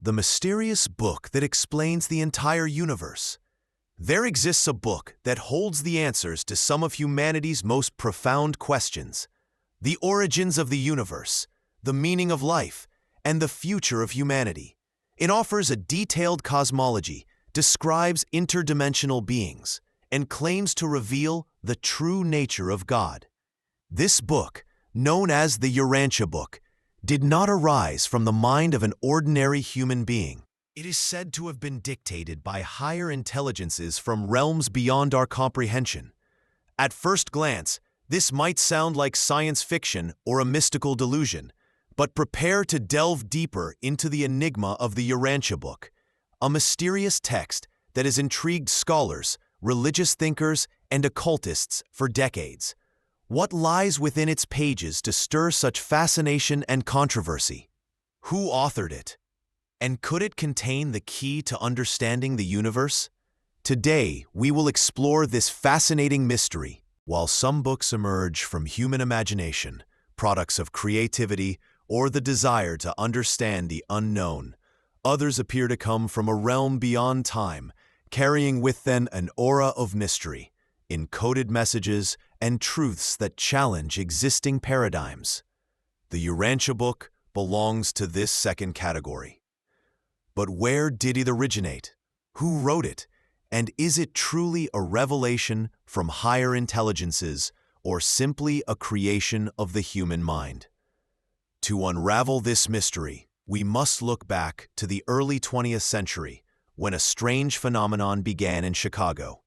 the mysterious book that explains the entire universe. There exists a book that holds the answers to some of humanity's most profound questions: the origins of the universe, the meaning of life, and the future of humanity. It offers a detailed cosmology, describes interdimensional beings, and claims to reveal the true nature of God. This book, known as the Urantia Book, did not arise from the mind of an ordinary human being. It is said to have been dictated by higher intelligences from realms beyond our comprehension. At first glance, this might sound like science fiction or a mystical delusion, but prepare to delve deeper into the enigma of the Urantia Book, a mysterious text that has intrigued scholars, religious thinkers, and occultists for decades. What lies within its pages to stir such fascination and controversy? Who authored it? And could it contain the key to understanding the universe? Today, we will explore this fascinating mystery. While some books emerge from human imagination, products of creativity, or the desire to understand the unknown, others appear to come from a realm beyond time, carrying with them an aura of mystery, encoded messages, and truths that challenge existing paradigms. The Urantia Book belongs to this second category. But where did it originate? Who wrote it? And is it truly a revelation from higher intelligences or simply a creation of the human mind? To unravel this mystery, we must look back to the early 20th century, when a strange phenomenon began in Chicago.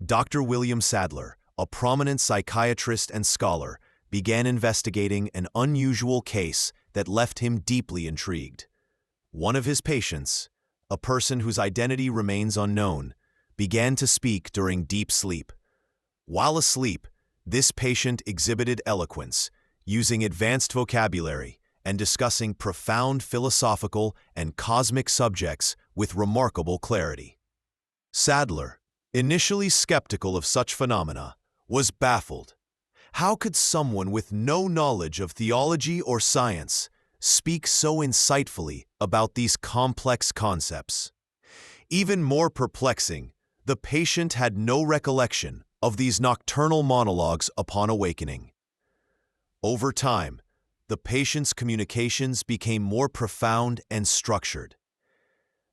Dr. William Sadler, a prominent psychiatrist and scholar, began investigating an unusual case that left him deeply intrigued. One of his patients, a person whose identity remains unknown, began to speak during deep sleep. While asleep, this patient exhibited eloquence, using advanced vocabulary and discussing profound philosophical and cosmic subjects with remarkable clarity. Sadler, initially skeptical of such phenomena, was baffled. How could someone with no knowledge of theology or science speak so insightfully about these complex concepts? Even more perplexing, the patient had no recollection of these nocturnal monologues upon awakening. Over time, the patient's communications became more profound and structured.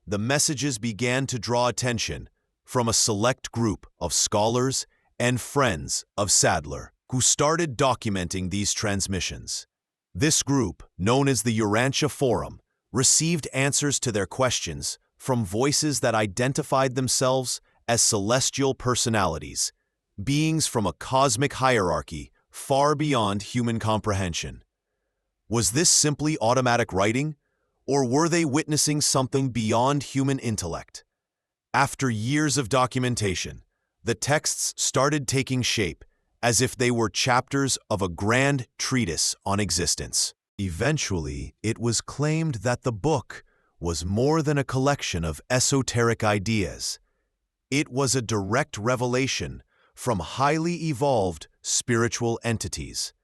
The messages began to draw attention from a select group of scholars and friends of Sadler, who started documenting these transmissions. This group, known as the Urantia Forum, received answers to their questions from voices that identified themselves as celestial personalities, beings from a cosmic hierarchy far beyond human comprehension. Was this simply automatic writing, or were they witnessing something beyond human intellect? After years of documentation, the texts started taking shape as if they were chapters of a grand treatise on existence. Eventually, it was claimed that the book was more than a collection of esoteric ideas. It was a direct revelation from highly evolved spiritual entities.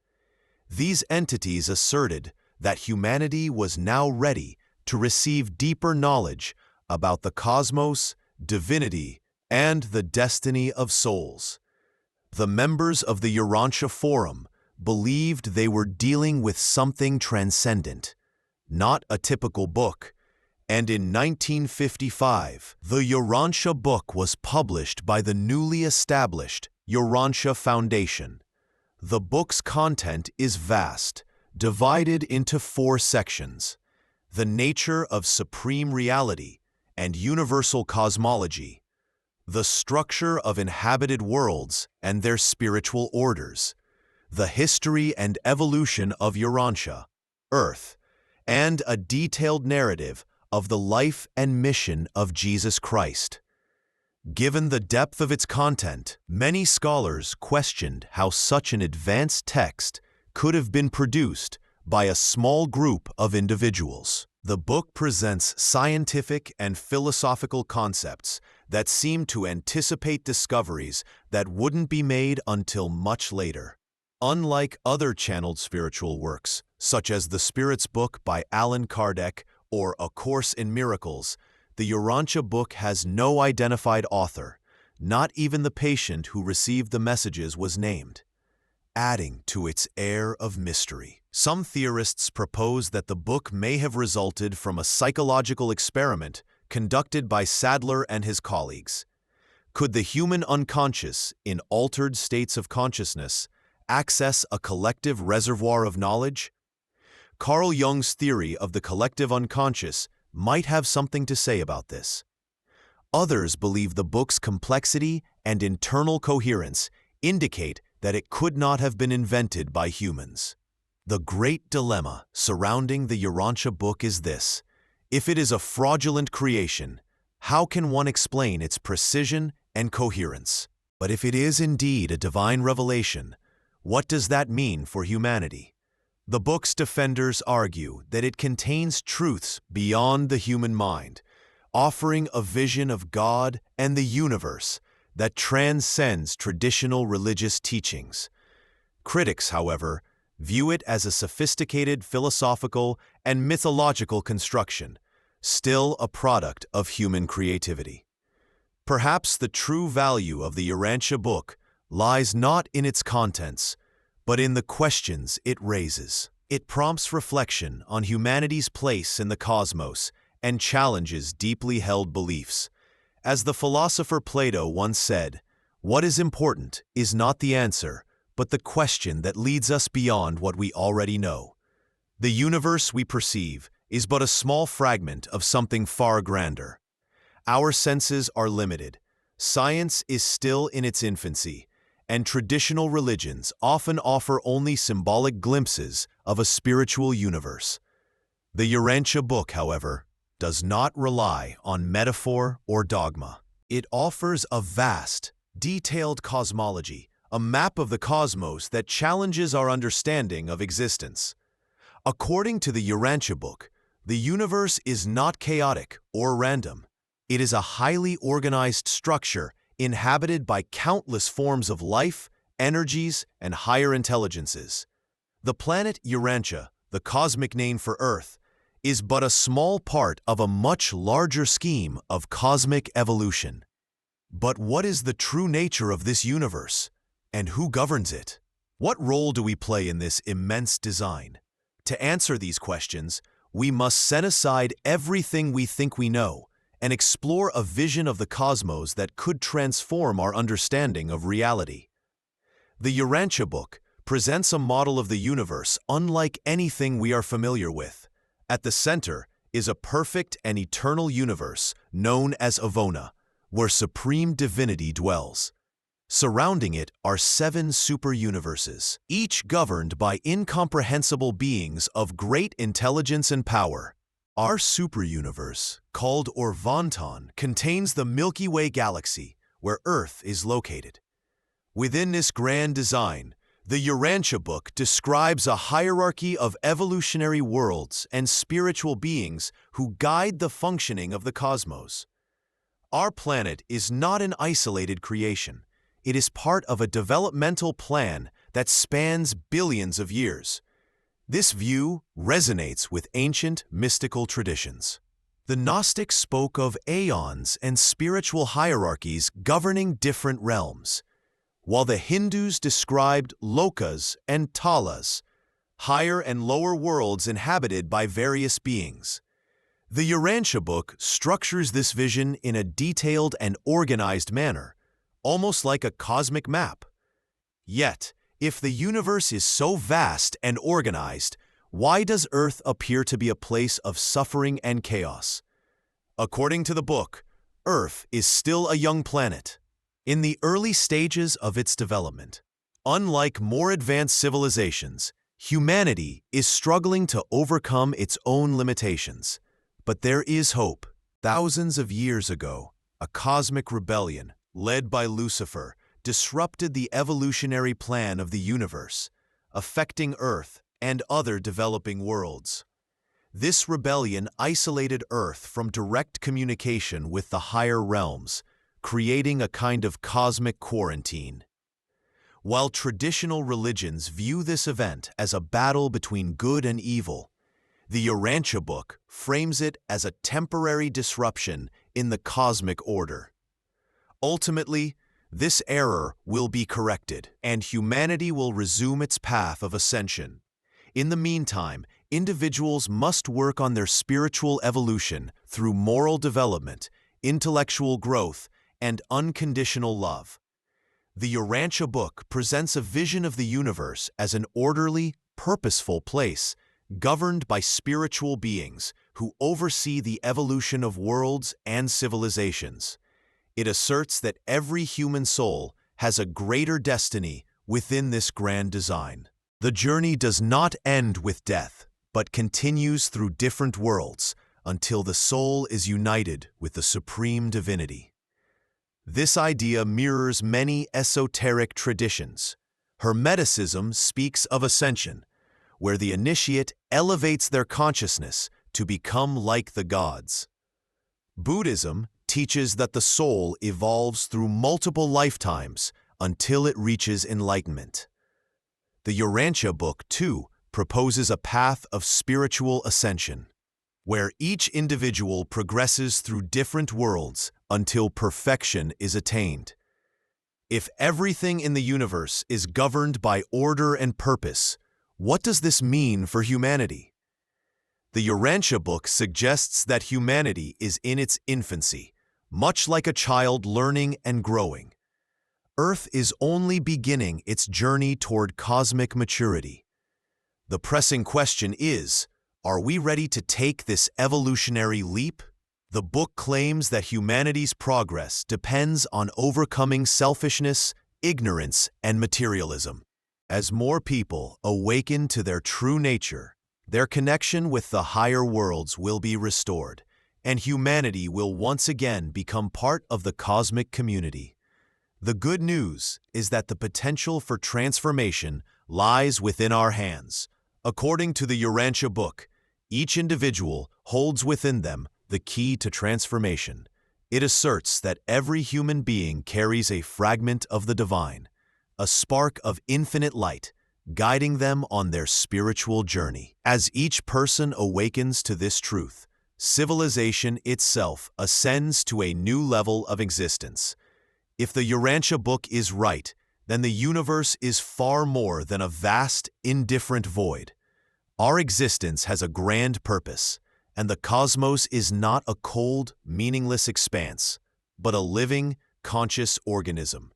These entities asserted that humanity was now ready to receive deeper knowledge about the cosmos, divinity, and the destiny of souls. The members of the Urantia Forum believed they were dealing with something transcendent, not a typical book, and in 1955, the Urantia Book was published by the newly established Urantia Foundation. The book's content is vast, divided into 4 sections: the nature of supreme reality and universal cosmology, the structure of inhabited worlds and their spiritual orders, the history and evolution of Urantia, Earth, and a detailed narrative of the life and mission of Jesus Christ. Given the depth of its content, many scholars questioned how such an advanced text could have been produced by a small group of individuals. The book presents scientific and philosophical concepts that seem to anticipate discoveries that wouldn't be made until much later. Unlike other channeled spiritual works, such as the Spirit's Book by Allan Kardec or A Course in Miracles, the Urantia book has no identified author. Not even the patient who received the messages was named, adding to its air of mystery. Some theorists propose that the book may have resulted from a psychological experiment conducted by Sadler and his colleagues. Could the human unconscious, in altered states of consciousness, access a collective reservoir of knowledge? Carl Jung's theory of the collective unconscious might have something to say about this. Others believe the book's complexity and internal coherence indicate that it could not have been invented by humans. The great dilemma surrounding the Urantia book is this: if it is a fraudulent creation, how can one explain its precision and coherence? But if it is indeed a divine revelation, what does that mean for humanity? The book's defenders argue that it contains truths beyond the human mind, offering a vision of God and the universe that transcends traditional religious teachings. Critics, however, view it as a sophisticated philosophical and mythological construction, still a product of human creativity. Perhaps the true value of the Urantia book lies not in its contents, but in the questions it raises. It prompts reflection on humanity's place in the cosmos and challenges deeply held beliefs. As the philosopher Plato once said, "What is important is not the answer, but the question that leads us beyond what we already know." The universe we perceive is but a small fragment of something far grander. Our senses are limited, science is still in its infancy, and traditional religions often offer only symbolic glimpses of a spiritual universe. The Urantia book, however, does not rely on metaphor or dogma. It offers a vast, detailed cosmology, a map of the cosmos that challenges our understanding of existence. According to the Urantia book, the universe is not chaotic or random. It is a highly organized structure inhabited by countless forms of life, energies, and higher intelligences. The planet Urantia, the cosmic name for Earth, is but a small part of a much larger scheme of cosmic evolution. But what is the true nature of this universe, and who governs it? What role do we play in this immense design? To answer these questions, we must set aside everything we think we know and explore a vision of the cosmos that could transform our understanding of reality. The Urantia book presents a model of the universe unlike anything we are familiar with. At the center is a perfect and eternal universe known as Avona, where supreme divinity dwells. Surrounding it are 7 super-universes, each governed by incomprehensible beings of great intelligence and power. Our super-universe, called Orvonton, contains the Milky Way galaxy, where Earth is located. Within this grand design, the Urantia book describes a hierarchy of evolutionary worlds and spiritual beings who guide the functioning of the cosmos. Our planet is not an isolated creation. It is part of a developmental plan that spans billions of years. This view resonates with ancient mystical traditions. The Gnostics spoke of aeons and spiritual hierarchies governing different realms, while the Hindus described lokas and talas, higher and lower worlds inhabited by various beings. The Urantia book structures this vision in a detailed and organized manner, almost like a cosmic map. Yet, if the universe is so vast and organized, why does Earth appear to be a place of suffering and chaos? According to the book, Earth is still a young planet, in the early stages of its development. Unlike more advanced civilizations, humanity is struggling to overcome its own limitations. But there is hope. Thousands of years ago, a cosmic rebellion, led by Lucifer, disrupted the evolutionary plan of the universe, affecting Earth and other developing worlds. This rebellion isolated Earth from direct communication with the higher realms, creating a kind of cosmic quarantine. While traditional religions view this event as a battle between good and evil, The Urantia Book frames it as a temporary disruption in the cosmic order. Ultimately, this error will be corrected, and humanity will resume its path of ascension. In the meantime, individuals must work on their spiritual evolution through moral development, intellectual growth, and unconditional love. The Urantia Book presents a vision of the universe as an orderly, purposeful place, governed by spiritual beings who oversee the evolution of worlds and civilizations. It asserts that every human soul has a greater destiny within this grand design. The journey does not end with death, but continues through different worlds until the soul is united with the supreme divinity. This idea mirrors many esoteric traditions. Hermeticism speaks of ascension, where the initiate elevates their consciousness to become like the gods. Buddhism teaches that the soul evolves through multiple lifetimes until it reaches enlightenment. The Urantia Book, too, proposes a path of spiritual ascension, where each individual progresses through different worlds until perfection is attained. If everything in the universe is governed by order and purpose, what does this mean for humanity? The Urantia Book suggests that humanity is in its infancy, much like a child learning and growing. Earth is only beginning its journey toward cosmic maturity. The pressing question is, are we ready to take this evolutionary leap? The book claims that humanity's progress depends on overcoming selfishness, ignorance, and materialism. As more people awaken to their true nature, their connection with the higher worlds will be restored, and humanity will once again become part of the cosmic community. The good news is that the potential for transformation lies within our hands. According to the Urantia Book, each individual holds within them the key to transformation. It asserts that every human being carries a fragment of the divine, a spark of infinite light, guiding them on their spiritual journey. As each person awakens to this truth, civilization itself ascends to a new level of existence. If the Urantia Book is right, then the universe is far more than a vast, indifferent void. Our existence has a grand purpose, and the cosmos is not a cold, meaningless expanse, but a living, conscious organism.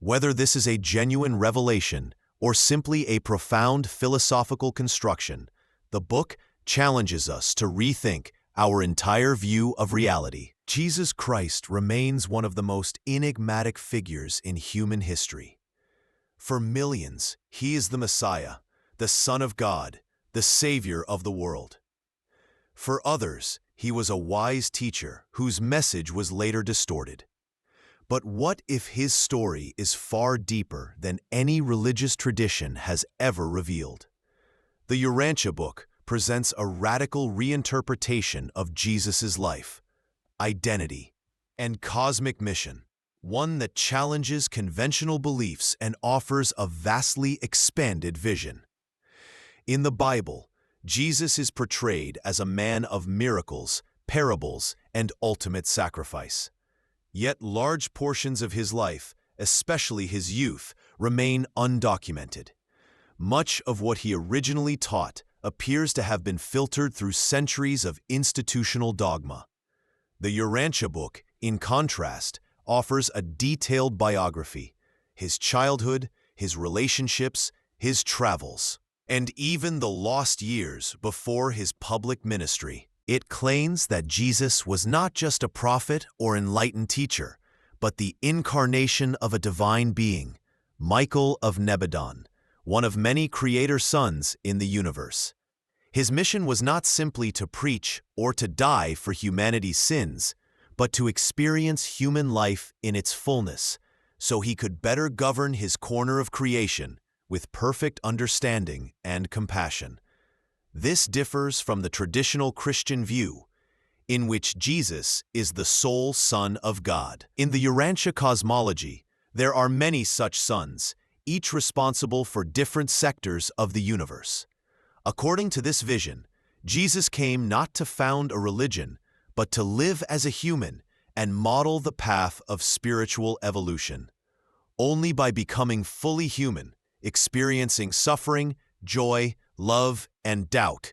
Whether this is a genuine revelation or simply a profound philosophical construction, the book challenges us to rethink our entire view of reality. Jesus Christ remains one of the most enigmatic figures in human history. For millions, he is the Messiah, the Son of God, the Savior of the world. For others, he was a wise teacher whose message was later distorted. But what if his story is far deeper than any religious tradition has ever revealed? The Urantia Book presents a radical reinterpretation of Jesus' life, identity, and cosmic mission, one that challenges conventional beliefs and offers a vastly expanded vision. In the Bible, Jesus is portrayed as a man of miracles, parables, and ultimate sacrifice. Yet large portions of his life, especially his youth, remain undocumented. Much of what he originally taught appears to have been filtered through centuries of institutional dogma. The Urantia Book, in contrast, offers a detailed biography, his childhood, his relationships, his travels, and even the lost years before his public ministry. It claims that Jesus was not just a prophet or enlightened teacher, but the incarnation of a divine being, Michael of Nebadon, one of many creator sons in the universe. His mission was not simply to preach or to die for humanity's sins, but to experience human life in its fullness, so he could better govern his corner of creation with perfect understanding and compassion. This differs from the traditional Christian view, in which Jesus is the sole Son of God. In the Urantia cosmology, there are many such sons, each responsible for different sectors of the universe. According to this vision, Jesus came not to found a religion, but to live as a human and model the path of spiritual evolution. Only by becoming fully human, experiencing suffering, joy, love, and doubt,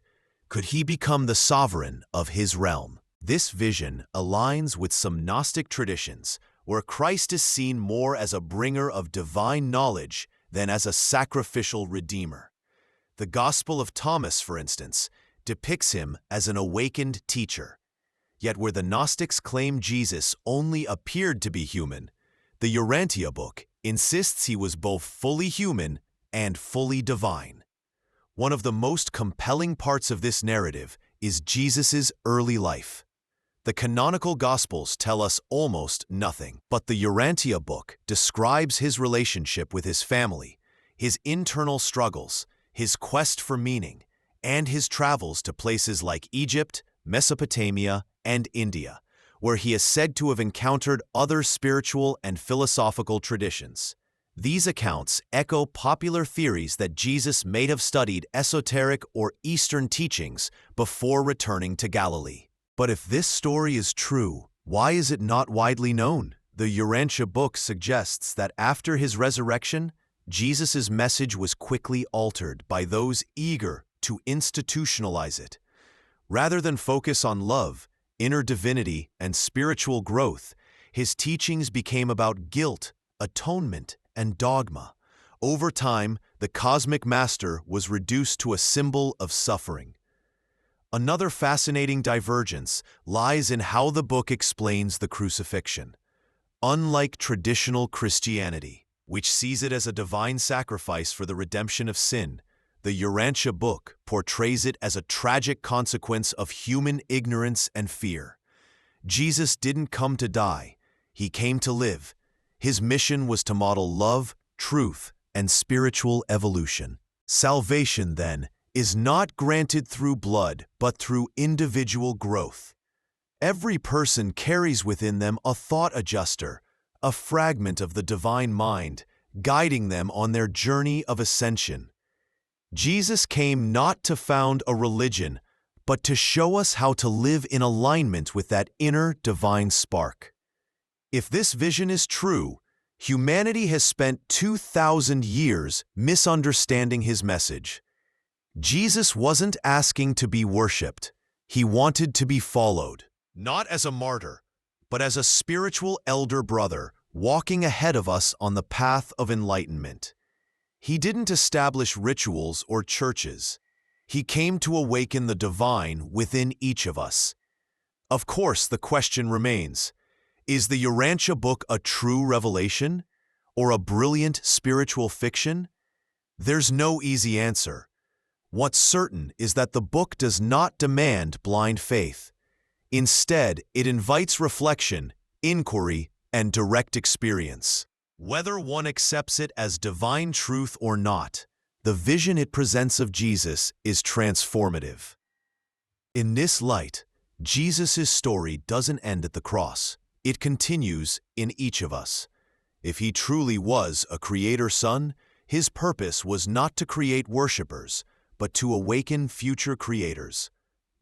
could he become the sovereign of his realm. This vision aligns with some Gnostic traditions, where Christ is seen more as a bringer of divine knowledge than as a sacrificial redeemer. The Gospel of Thomas, for instance, depicts him as an awakened teacher. Yet where the Gnostics claim Jesus only appeared to be human, the Urantia Book insists he was both fully human and fully divine. One of the most compelling parts of this narrative is Jesus' early life. The canonical Gospels tell us almost nothing, but the Urantia Book describes his relationship with his family, his internal struggles, his quest for meaning, and his travels to places like Egypt, Mesopotamia, and India, where he is said to have encountered other spiritual and philosophical traditions. These accounts echo popular theories that Jesus may have studied esoteric or Eastern teachings before returning to Galilee. But if this story is true, why is it not widely known? The Urantia Book suggests that after his resurrection, Jesus' message was quickly altered by those eager to institutionalize it. Rather than focus on love, inner divinity, and spiritual growth, his teachings became about guilt, atonement, and dogma. Over time, the cosmic master was reduced to a symbol of suffering. Another fascinating divergence lies in how the book explains the crucifixion. Unlike traditional Christianity, which sees it as a divine sacrifice for the redemption of sin, the Urantia Book portrays it as a tragic consequence of human ignorance and fear. Jesus didn't come to die, he came to live. His mission was to model love, truth, and spiritual evolution. Salvation, then, is not granted through blood, but through individual growth. Every person carries within them a thought adjuster, a fragment of the divine mind, guiding them on their journey of ascension. Jesus came not to found a religion, but to show us how to live in alignment with that inner divine spark. If this vision is true, humanity has spent 2,000 years misunderstanding his message. Jesus wasn't asking to be worshipped. He wanted to be followed, not as a martyr, but as a spiritual elder brother walking ahead of us on the path of enlightenment. He didn't establish rituals or churches. He came to awaken the divine within each of us. Of course, the question remains, is the Urantia Book a true revelation or a brilliant spiritual fiction? There's no easy answer. What's certain is that the book does not demand blind faith. Instead, it invites reflection, inquiry, and direct experience. Whether one accepts it as divine truth or not, the vision it presents of Jesus is transformative. In this light, Jesus' story doesn't end at the cross. It continues in each of us. If he truly was a creator son, his purpose was not to create worshipers, but to awaken future creators.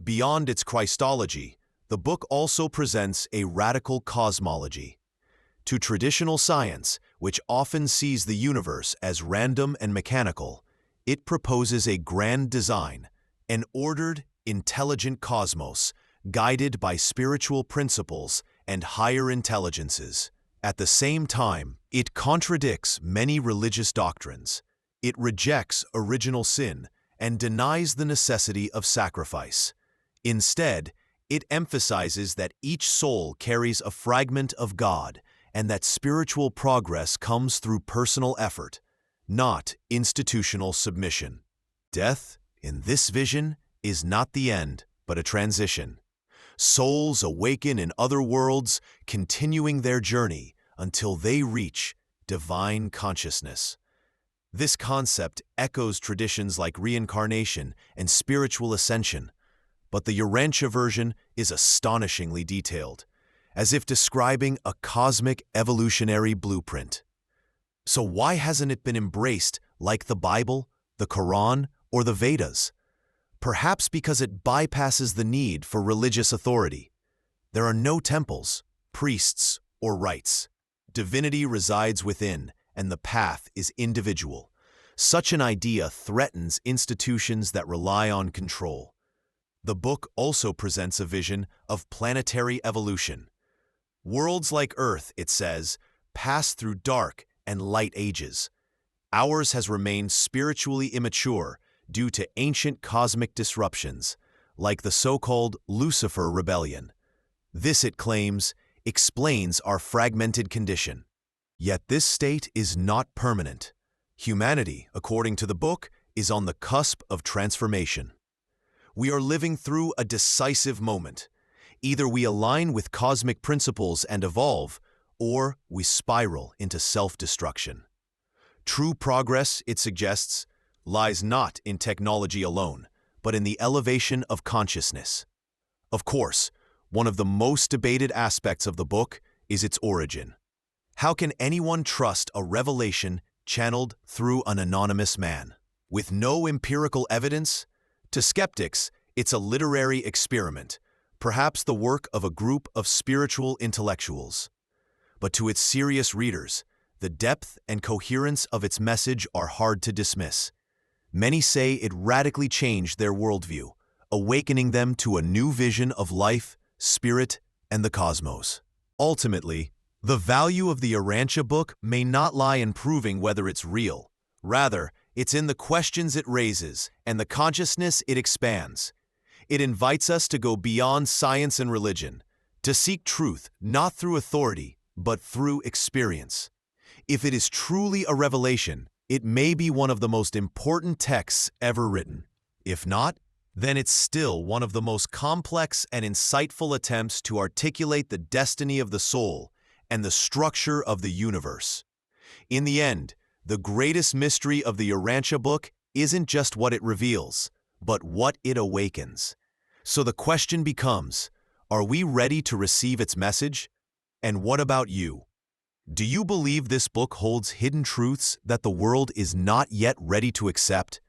Beyond its Christology, the book also presents a radical cosmology. To traditional science, which often sees the universe as random and mechanical, it proposes a grand design, an ordered, intelligent cosmos, guided by spiritual principles and higher intelligences. At the same time, it contradicts many religious doctrines. It rejects original sin and denies the necessity of sacrifice. Instead, it emphasizes that each soul carries a fragment of God and that spiritual progress comes through personal effort, not institutional submission. Death, in this vision, is not the end, but a transition. Souls awaken in other worlds, continuing their journey until they reach divine consciousness. This concept echoes traditions like reincarnation and spiritual ascension, but the Urantia version is astonishingly detailed, as if describing a cosmic evolutionary blueprint. So why hasn't it been embraced like the Bible, the Quran, or the Vedas? perhaps because it bypasses the need for religious authority. There are no temples, priests, or rites. Divinity resides within, and the path is individual. Such an idea threatens institutions that rely on control. The book also presents a vision of planetary evolution. Worlds like Earth, it says, pass through dark and light ages. Ours has remained spiritually immature due to ancient cosmic disruptions, like the so-called Lucifer rebellion. This, it claims, explains our fragmented condition. Yet this state is not permanent. Humanity, according to the book, is on the cusp of transformation. We are living through a decisive moment. Either we align with cosmic principles and evolve, or we spiral into self-destruction. True progress, it suggests, lies not in technology alone, but in the elevation of consciousness. Of course, one of the most debated aspects of the book is its origin. How can anyone trust a revelation channeled through an anonymous man? With no empirical evidence? To skeptics, it's a literary experiment, perhaps the work of a group of spiritual intellectuals. But to its serious readers, the depth and coherence of its message are hard to dismiss. Many say it radically changed their worldview, awakening them to a new vision of life, spirit, and the cosmos. Ultimately, the value of the Urantia book may not lie in proving whether it's real. Rather, it's in the questions it raises and the consciousness it expands. It invites us to go beyond science and religion, to seek truth not through authority, but through experience. If it is truly a revelation, it may be one of the most important texts ever written. If not, then it's still one of the most complex and insightful attempts to articulate the destiny of the soul and the structure of the universe. In the end, the greatest mystery of the Urantia book isn't just what it reveals, but what it awakens. So the question becomes, are we ready to receive its message? And what about you? Do you believe this book holds hidden truths that the world is not yet ready to accept?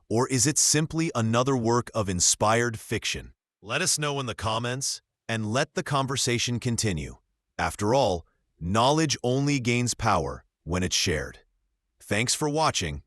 Or is it simply another work of inspired fiction? Let us know in the comments, and let the conversation continue. After all, knowledge only gains power when it's shared. Thanks for watching.